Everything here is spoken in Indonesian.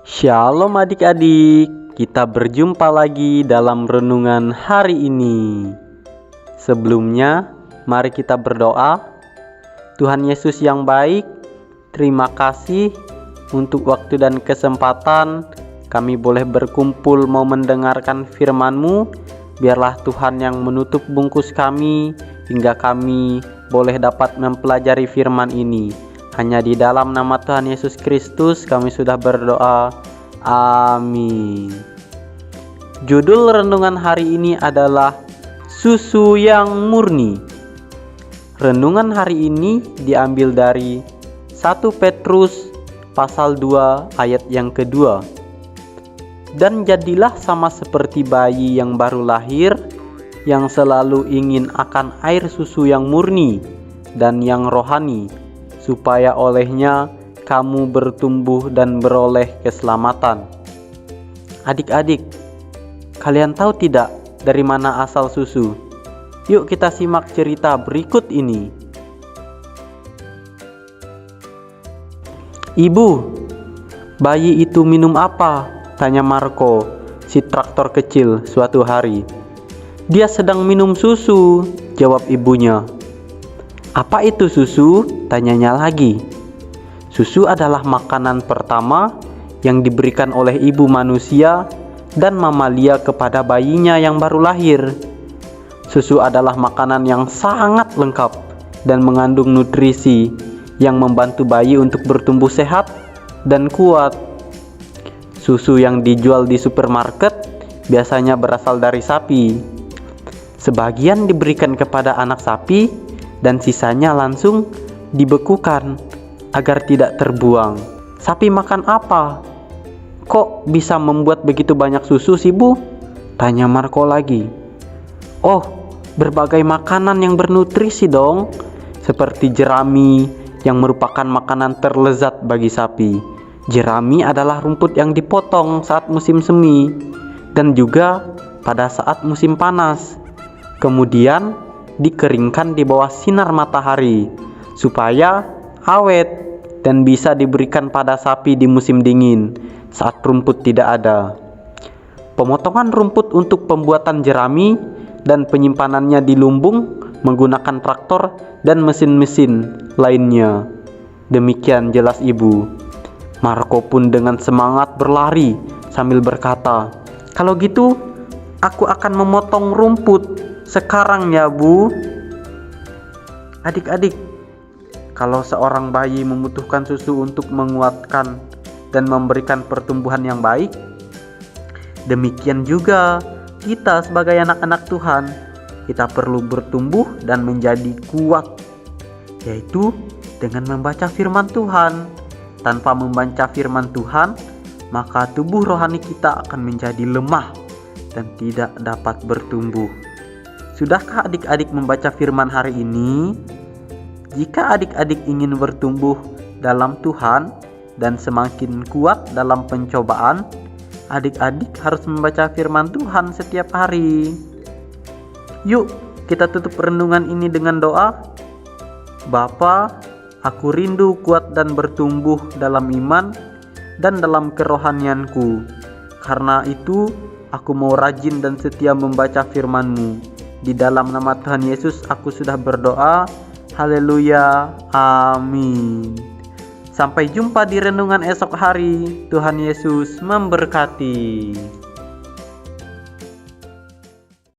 Shalom adik-adik, kita berjumpa lagi dalam renungan hari ini. Sebelumnya, mari kita berdoa. Tuhan Yesus yang baik, terima kasih untuk waktu dan kesempatan kami boleh berkumpul mau mendengarkan firman-Mu. Biarlah Tuhan yang menutup bungkus kami hingga kami boleh dapat mempelajari firman ini. Hanya di dalam nama Tuhan Yesus Kristus kami sudah berdoa. Amin. Judul renungan hari ini adalah Susu yang Murni. Renungan hari ini diambil dari 1 Petrus pasal 2 ayat yang kedua. Dan jadilah sama seperti bayi yang baru lahir, yang selalu ingin akan air susu yang murni dan yang rohani, supaya olehnya kamu bertumbuh dan beroleh keselamatan. Adik-adik, kalian tahu tidak dari mana asal susu? Yuk kita simak cerita berikut ini. Ibu, bayi itu minum apa? Tanya Marco, si traktor kecil suatu hari. Dia sedang minum susu, jawab ibunya. Apa itu susu? Tanyanya lagi. Susu adalah makanan pertama yang diberikan oleh ibu manusia dan mamalia kepada bayinya yang baru lahir. Susu adalah makanan yang sangat lengkap dan mengandung nutrisi yang membantu bayi untuk bertumbuh sehat dan kuat. Susu yang dijual di supermarket biasanya berasal dari sapi. Sebagian diberikan kepada anak sapi dan sisanya langsung dibekukan agar tidak terbuang. Sapi makan apa? Kok bisa membuat begitu banyak susu sih, Bu? Tanya Marco lagi. Oh, berbagai makanan yang bernutrisi dong, seperti jerami yang merupakan makanan terlezat bagi sapi. Jerami adalah rumput yang dipotong saat musim semi dan juga pada saat musim panas. Kemudian dikeringkan di bawah sinar matahari supaya awet dan bisa diberikan pada sapi di musim dingin saat rumput tidak ada. Pemotongan rumput untuk pembuatan jerami dan penyimpanannya di lumbung menggunakan traktor dan mesin-mesin lainnya. Demikian jelas ibu. Marco pun dengan semangat berlari sambil berkata, "Kalau gitu, aku akan memotong rumput sekarang ya, Bu." Adik-adik, kalau seorang bayi membutuhkan susu untuk menguatkan dan memberikan pertumbuhan yang baik, demikian juga kita sebagai anak-anak Tuhan, kita perlu bertumbuh dan menjadi kuat, yaitu dengan membaca firman Tuhan. Tanpa membaca firman Tuhan, maka tubuh rohani kita akan menjadi lemah dan tidak dapat bertumbuh. Sudahkah adik-adik membaca firman hari ini? Jika adik-adik ingin bertumbuh dalam Tuhan dan semakin kuat dalam pencobaan, adik-adik harus membaca firman Tuhan setiap hari. Yuk, kita tutup renungan ini dengan doa. Bapa, aku rindu kuat dan bertumbuh dalam iman dan dalam kerohanianku. Karena itu, aku mau rajin dan setia membaca firman-Mu. Di dalam nama Tuhan Yesus, aku sudah berdoa. Haleluya. Amin. Sampai jumpa di renungan esok hari. Tuhan Yesus memberkati.